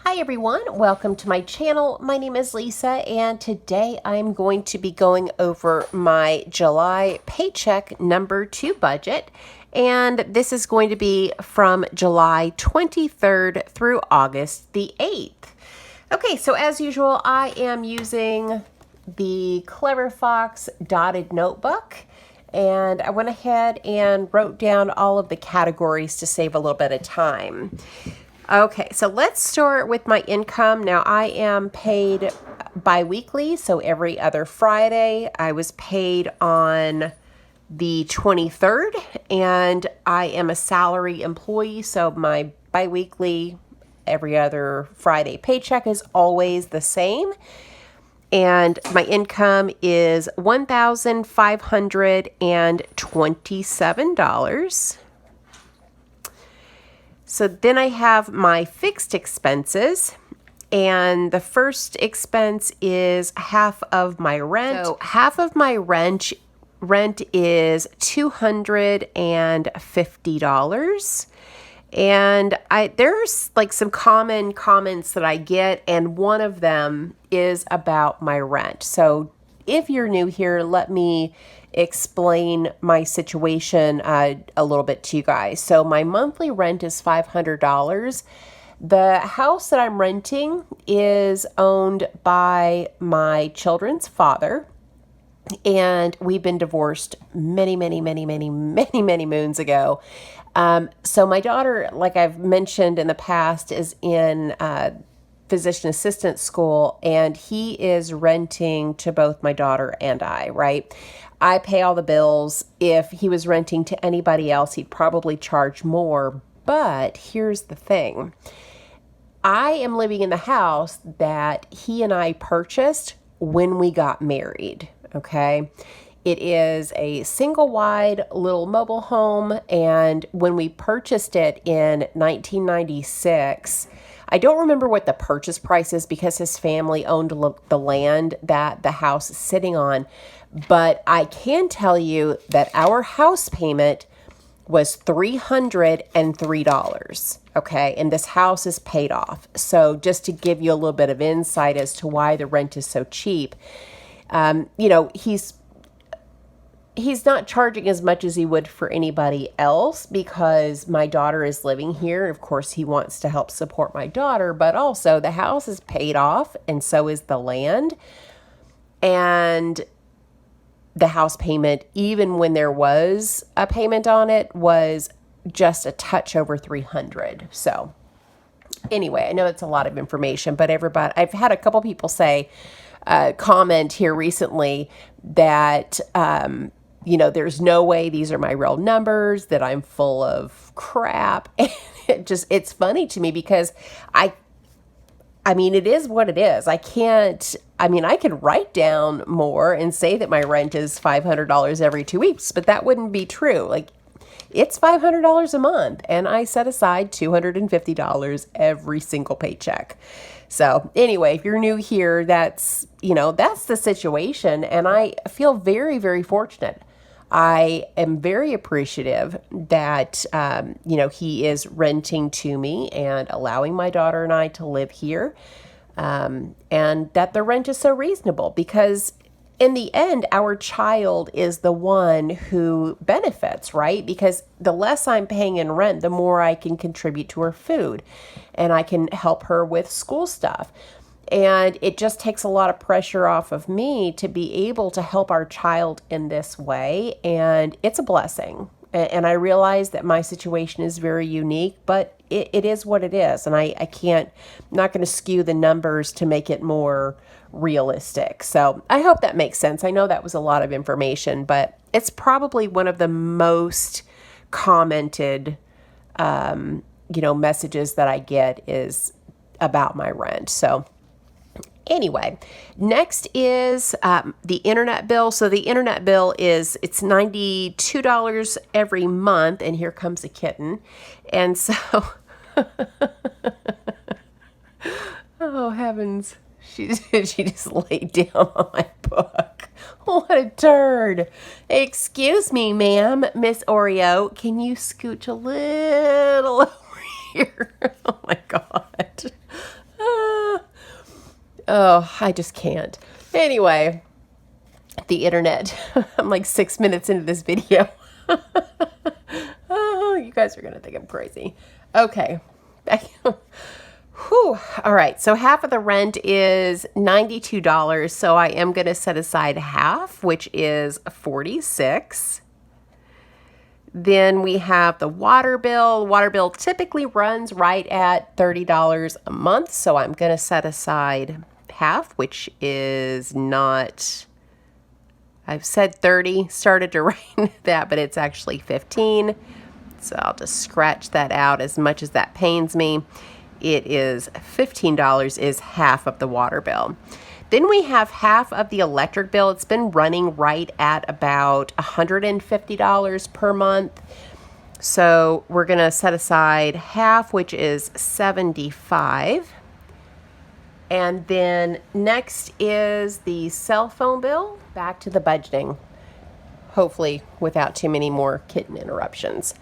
Hi everyone, welcome to my channel. My name is Lisa and today I'm going to be going over my July paycheck number 2 budget, and this is going to be from July 23rd through August the 8th. Okay, so as usual I am using the Clever Fox dotted notebook, and I went ahead and wrote down all of the categories to save a little bit of time. Okay, so let's start with my income. Now, I am paid bi-weekly, so every other Friday. I was paid on the 23rd, and I am a salary employee, so my bi-weekly, every other Friday paycheck is always the same. And my income is $1,527. So then I have my fixed expenses, and the first expense is half of my rent. So half of my rent is $250. And there's like some common comments that I get, and one of them is about my rent. So if you're new here, let me explain my situation a little bit to you guys. So my monthly rent is $500. The house that I'm renting is owned by my children's father, and we've been divorced many moons ago. So my daughter, like I've mentioned in the past, is in physician assistant school, and he is renting to both my daughter and I, right? I pay all the bills. If he was renting to anybody else, he'd probably charge more. But here's the thing. I am living in the house that he and I purchased when we got married, okay? It is a single wide little mobile home, and when we purchased it in 1996, I don't remember what the purchase price is because his family owned the land that the house is sitting on, but I can tell you that our house payment was $303, okay? And this house is paid off. So just to give you a little bit of insight as to why the rent is so cheap, he's not charging as much as he would for anybody else because my daughter is living here. Of course, he wants to help support my daughter, but also the house is paid off and so is the land. And the house payment, even when there was a payment on it, was just a touch over $300. So anyway, I know it's a lot of information, but I've had a couple people say, comment here recently that, there's no way these are my real numbers, that I'm full of crap. And it's funny to me because it is what it is. I could write down more and say that my rent is $500 every 2 weeks, but that wouldn't be true. Like, it's $500 a month, and I set aside $250 every single paycheck. So anyway, if you're new here, that's the situation, and I feel very, very fortunate. I am very appreciative that, he is renting to me and allowing my daughter and I to live here, and that the rent is so reasonable because in the end, our child is the one who benefits, right? Because the less I'm paying in rent, the more I can contribute to her food, and I can help her with school stuff. And it just takes a lot of pressure off of me to be able to help our child in this way. And it's a blessing. And I realize that my situation is very unique, but it is what it is. And I'm not going to skew the numbers to make it more realistic. So I hope that makes sense. I know that was a lot of information, but it's probably one of the most commented, messages that I get is about my rent. So anyway, next is the internet bill. So the internet bill it's $92 every month, and here comes a kitten. And so, oh heavens, she just laid down on my book. What a turd. Excuse me, ma'am, Miss Oreo, can you scooch a little over here? Oh my God. Oh, I just can't. Anyway, the internet. I'm like 6 minutes into this video. Oh, you guys are going to think I'm crazy. Okay. Whew. All right. So half of the rent is $92. So I am going to set aside half, which is $46. Then we have the water bill. Water bill typically runs right at $30 a month. So I'm going to set aside half, which is not, I've said 30, started to write that, but it's actually 15. So I'll just scratch that out as much as that pains me. It is $15 is half of the water bill. Then we have half of the electric bill. It's been running right at about $150 per month. So we're going to set aside half, which is $75. And then next is the cell phone bill. Back to the budgeting, hopefully without too many more kitten interruptions.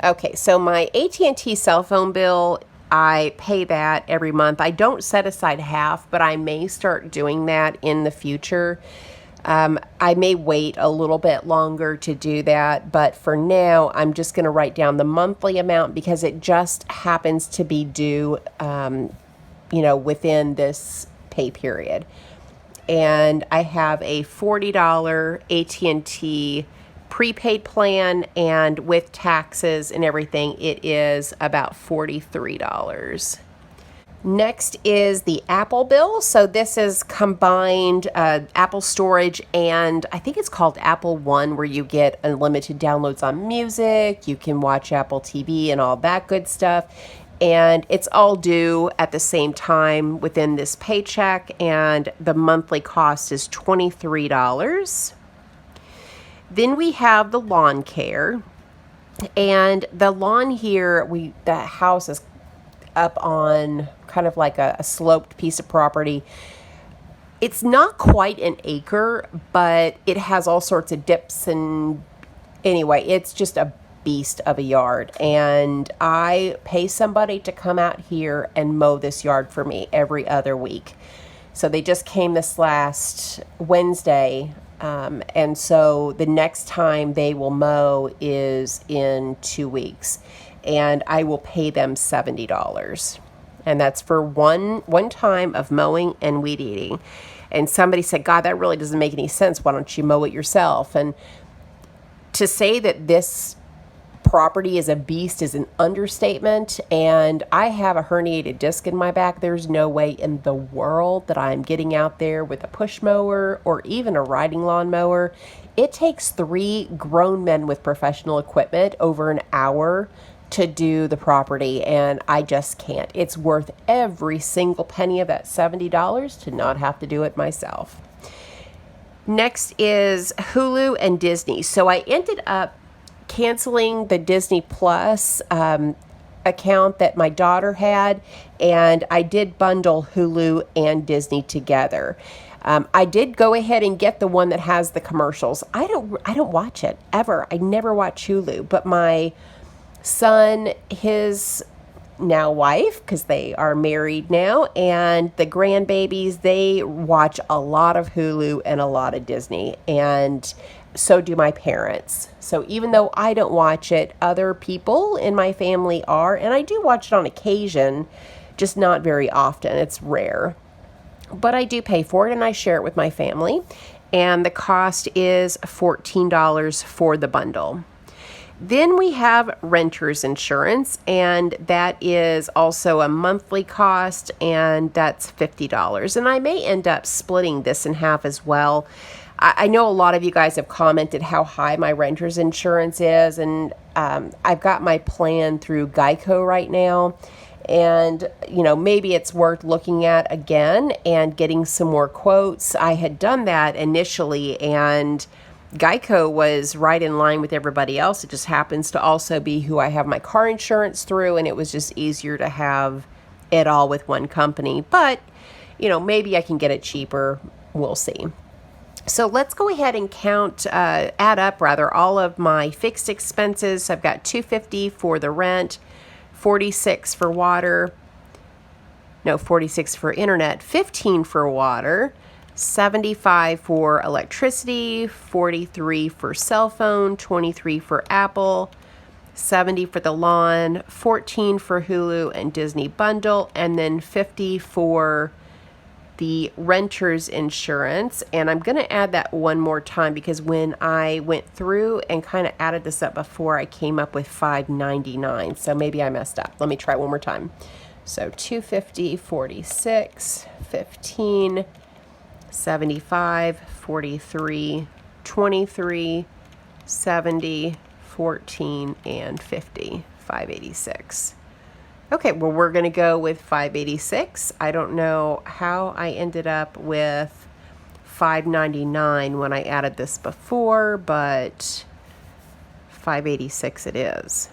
Okay, so my AT&T cell phone bill, I pay that every month. I don't set aside half, but I may start doing that in the future. I may wait a little bit longer to do that, but for now, I'm just going to write down the monthly amount because it just happens to be due, within this pay period. And I have a $40 AT&T prepaid plan, and with taxes and everything, it is about $43. Next is the Apple bill. So this is combined Apple storage, and I think it's called Apple One, where you get unlimited downloads on music, you can watch Apple TV and all that good stuff. And it's all due at the same time within this paycheck, and the monthly cost is $23. Then we have the lawn care, and the lawn here, the house is up on kind of like a sloped piece of property. It's not quite an acre, but it has all sorts of dips, and anyway, it's just a beast of a yard. And I pay somebody to come out here and mow this yard for me every other week. So they just came this last Wednesday. And so the next time they will mow is in 2 weeks, and I will pay them $70. And that's for one time of mowing and weed eating. And somebody said, God, that really doesn't make any sense. Why don't you mow it yourself? And to say that this property is a beast is an understatement, and I have a herniated disc in my back. There's no way in the world that I'm getting out there with a push mower or even a riding lawn mower. It takes 3 grown men with professional equipment over an hour to do the property, and I just can't. It's worth every single penny of that $70 to not have to do it myself. Next is Hulu and Disney. So I ended up canceling the Disney Plus account that my daughter had, and I did bundle Hulu and Disney together. I did go ahead and get the one that has the commercials. I don't watch it ever. I never watch Hulu, but my son, his now wife, because they are married now, and the grandbabies, they watch a lot of Hulu and a lot of Disney, and so do my parents. So even though I don't watch it, other people in my family are, and I do watch it on occasion, just not very often. It's rare. But I do pay for it, and I share it with my family, and the cost is $14 for the bundle. Then we have renter's insurance, and that is also a monthly cost, and that's $50. And I may end up splitting this in half as well. I know a lot of you guys have commented how high my renter's insurance is, and I've got my plan through Geico right now. And, maybe it's worth looking at again and getting some more quotes. I had done that initially, and Geico was right in line with everybody else. It just happens to also be who I have my car insurance through, and it was just easier to have it all with one company. But, maybe I can get it cheaper. We'll see. So let's go ahead and add up all of my fixed expenses. I've got $250 for the rent, $46 for water, no, 46 for internet, 15 for water, 75 for electricity, 43 for cell phone, 23 for Apple, 70 for the lawn, 14 for Hulu and Disney bundle, and then 50 for the renter's insurance. And I'm going to add that one more time because when I went through and kind of added this up before, I came up with $5.99. So maybe I messed up. Let me try it one more time. So 250, 46, 15, 75, 43, 23, 70, 14, and 50, 586. Okay, well, we're going to go with 586. I don't know how I ended up with 599 when I added this before, but 586 it is.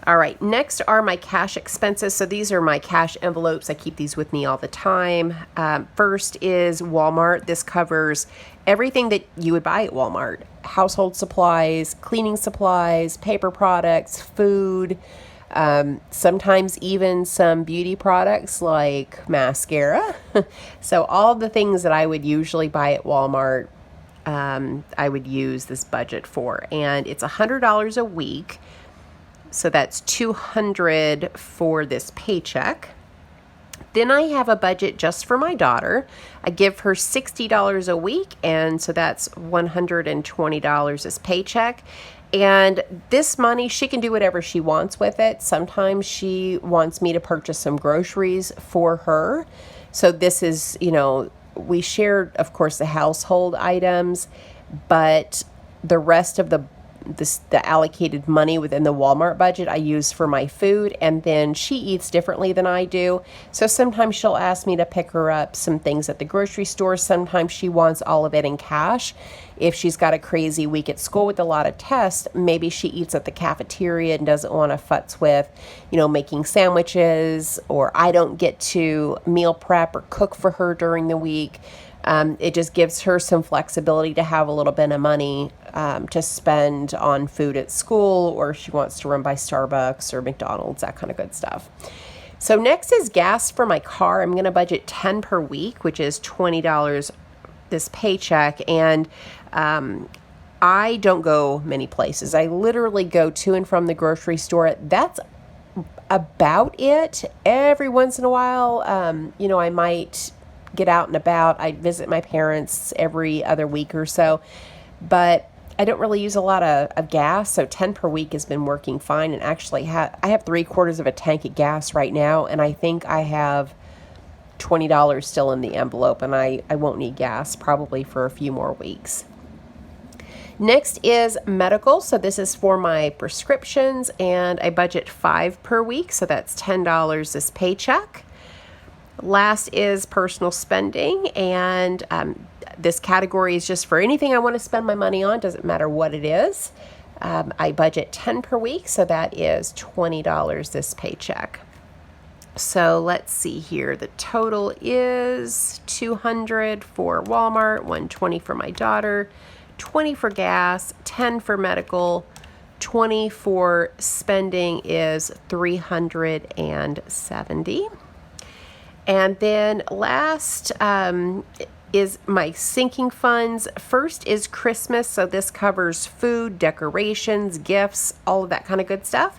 All right, next are my cash expenses. So these are my cash envelopes. I keep these with me all the time. First is Walmart. This covers everything that you would buy at Walmart. Household supplies, cleaning supplies, paper products, food, sometimes even some beauty products like mascara. So all the things that I would usually buy at Walmart, I would use this budget for. And it's $100 a week. So that's $200 for this paycheck. Then I have a budget just for my daughter. I give her $60 a week, and so that's $120 this paycheck. And this money, she can do whatever she wants with it. Sometimes she wants me to purchase some groceries for her. So this is, we share, of course, the household items, but the rest of the allocated money within the Walmart budget I use for my food, and then she eats differently than I do. So sometimes she'll ask me to pick her up some things at the grocery store. Sometimes she wants all of it in cash. If she's got a crazy week at school with a lot of tests, maybe she eats at the cafeteria and doesn't want to futz with, making sandwiches, or I don't get to meal prep or cook for her during the week. It just gives her some flexibility to have a little bit of money to spend on food at school, or if she wants to run by Starbucks or McDonald's, that kind of good stuff. So next is gas for my car. I'm going to budget $10 per week, which is $20 this paycheck. And I don't go many places. I literally go to and from the grocery store. That's about it. Every once in a while, I might get out and about. I visit my parents every other week or so, but I don't really use a lot of gas, so 10 per week has been working fine. And actually, I have 3/4 of a tank of gas right now, and I think I have $20 still in the envelope, and I won't need gas probably for a few more weeks. Next is medical. So this is for my prescriptions, and I budget $5 per week, so that's $10 this paycheck. Last is personal spending, and this category is just for anything I want to spend my money on, doesn't matter what it is. I budget $10 per week, so that is $20 this paycheck. So let's see here. The total is $200 for Walmart, $120 for my daughter, $20 for gas, $10 for medical, $20 for spending is $370. And then last is my sinking funds. First is Christmas, so this covers food, decorations, gifts, all of that kind of good stuff.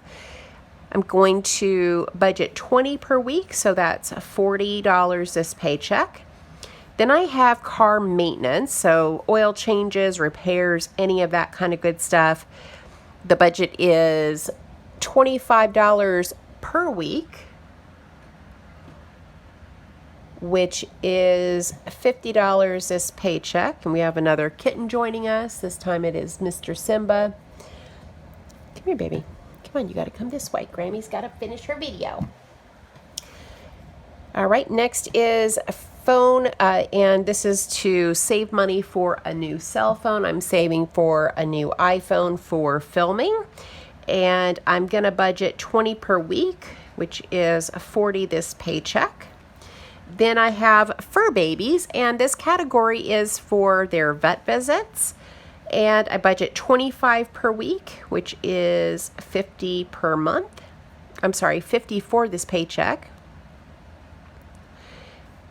I'm going to budget $20 per week, so that's $40 this paycheck. Then I have car maintenance, so oil changes, repairs, any of that kind of good stuff. The budget is $25 per week, which is $50 this paycheck. And we have another kitten joining us. This time it is Mr. Simba. Come here, baby. Come on, you got to come this way. Grammy's got to finish her video. All right, next is a phone, and this is to save money for a new cell phone. I'm saving for a new iPhone for filming, and I'm going to budget $20 per week, which is $40 this paycheck. Then I have fur babies, and this category is for their vet visits, and I budget $25 per week, which is $50 per month. $50 for this paycheck.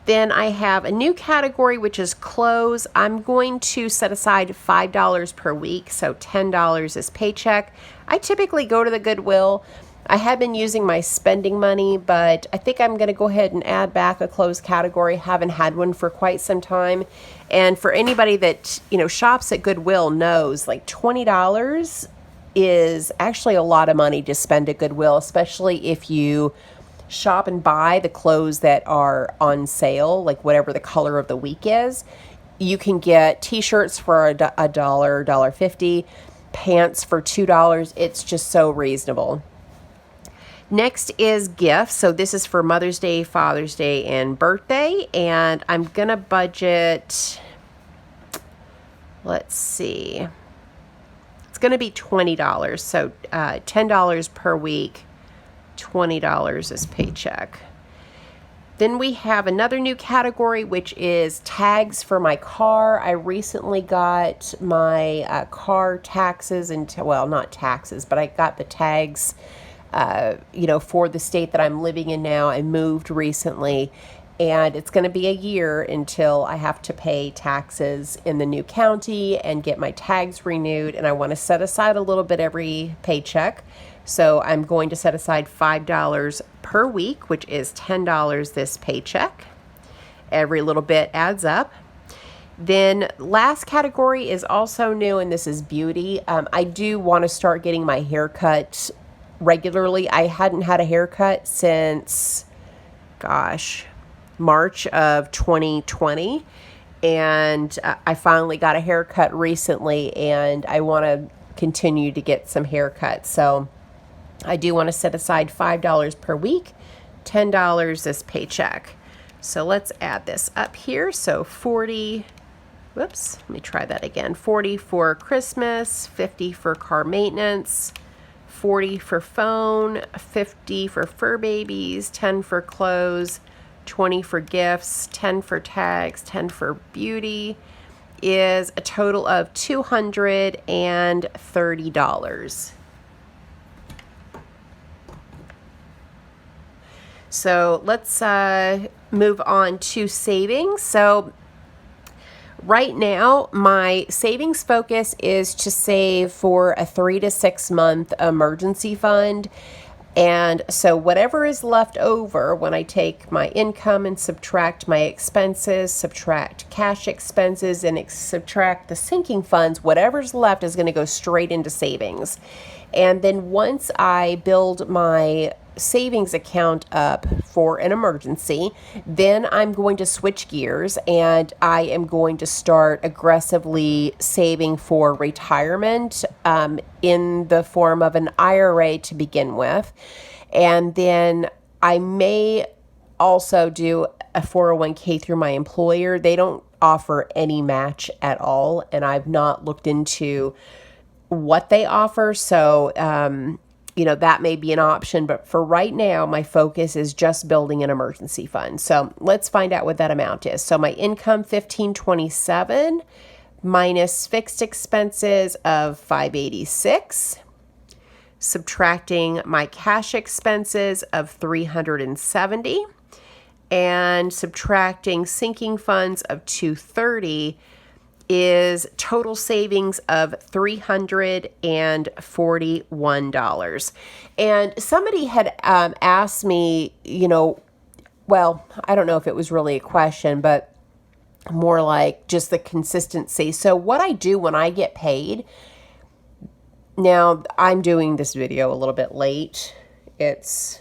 Then I have a new category, which is clothes. I'm going to set aside $5 per week, so $10 this paycheck. I typically go to the Goodwill. I have been using my spending money, but I think I'm going to go ahead and add back a clothes category. Haven't had one for quite some time. And for anybody that, shops at Goodwill knows, like $20 is actually a lot of money to spend at Goodwill, especially if you shop and buy the clothes that are on sale, like whatever the color of the week is. You can get t-shirts for $1, $1.50, pants for $2. It's just so reasonable. Next is gifts. So this is for Mother's Day, Father's Day, and birthday. And I'm going to budget, let's see, it's going to be $20. So $10 per week. $20 this paycheck. Then we have another new category, which is tags for my car. I recently got my car taxes not taxes, but I got the tags, for the state that I'm living in now. I moved recently, and it's going to be a year until I have to pay taxes in the new county and get my tags renewed. And I want to set aside a little bit every paycheck. So I'm going to set aside $5 per week, which is $10 this paycheck. Every little bit adds up. Then last category is also new, and this is beauty. I do want to start getting my hair cut regularly. I hadn't had a haircut since, March of 2020. And I finally got a haircut recently, and I want to continue to get some haircuts. So I do want to set aside $5 per week, $10 this paycheck. So let's add this up here. So 40, let me try that again. 40 for Christmas, 50 for car maintenance, 40 for phone, 50 for fur babies, 10 for clothes, 20 for gifts, 10 for tags, 10 for beauty, is a total of $230. So let's move on to savings. So right now, my savings focus is to save for a 3 to 6 month emergency fund. And so whatever is left over when I take my income and subtract my expenses, subtract cash expenses, and subtract the sinking funds, whatever's left is going to go straight into savings. And then once I build my savings account up for an emergency, then I'm going to switch gears and I am going to start aggressively saving for retirement in the form of an IRA to begin with. And then I may also do a 401k through my employer. They don't offer any match at all, and I've not looked into what they offer. So, that may be an option, but for right now, my focus is just building an emergency fund. So let's find out what that amount is. So my income, $1,527, minus fixed expenses of $586, subtracting my cash expenses of $370, and subtracting sinking funds of $230, is total savings of $341. And somebody had asked me, I don't know if it was really a question, but more like just the consistency. So what I do when I get paid, now I'm doing this video a little bit late. It's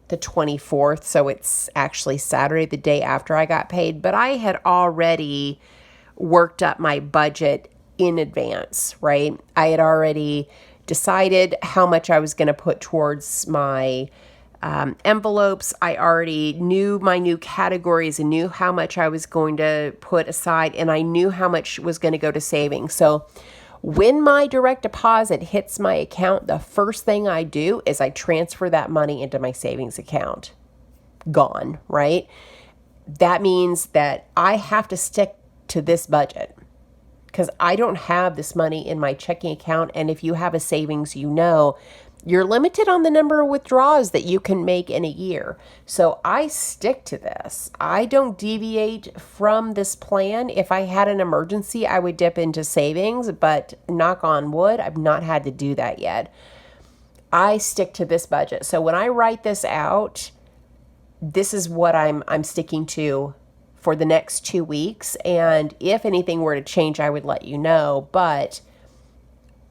the 24th, so it's actually Saturday, the day after I got paid, but I had already worked up my budget in advance, right? I had already decided how much I was going to put towards my envelopes. I already knew my new categories and knew how much I was going to put aside, and I knew how much was going to go to savings. So when my direct deposit hits my account, the first thing I do is I transfer that money into my savings account. Gone, right? That means that I have to stick to this budget because I don't have this money in my checking account. And if you have a savings, you're limited on the number of withdrawals that you can make in a year. So I stick to this. I don't deviate from this plan. If I had an emergency, I would dip into savings, but knock on wood, I've not had to do that yet. I stick to this budget. So when I write this out, this is what I'm sticking to for the next 2 weeks. And if anything were to change, I would let you know. But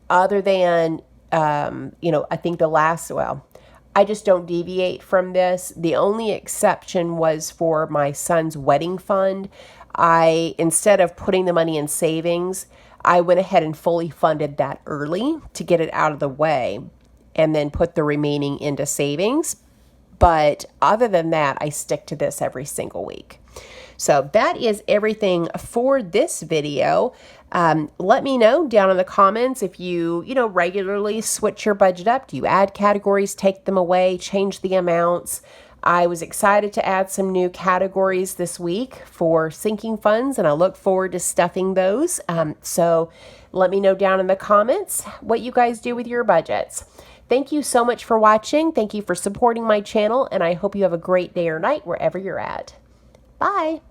other than, I think I just don't deviate from this. The only exception was for my son's wedding fund. Instead of putting the money in savings, I went ahead and fully funded that early to get it out of the way and then put the remaining into savings. But other than that, I stick to this every single week. So that is everything for this video. Let me know down in the comments if you regularly switch your budget up. Do you add categories, take them away, change the amounts? I was excited to add some new categories this week for sinking funds, and I look forward to stuffing those. So let me know down in the comments what you guys do with your budgets. Thank you so much for watching. Thank you for supporting my channel, and I hope you have a great day or night wherever you're at. Bye.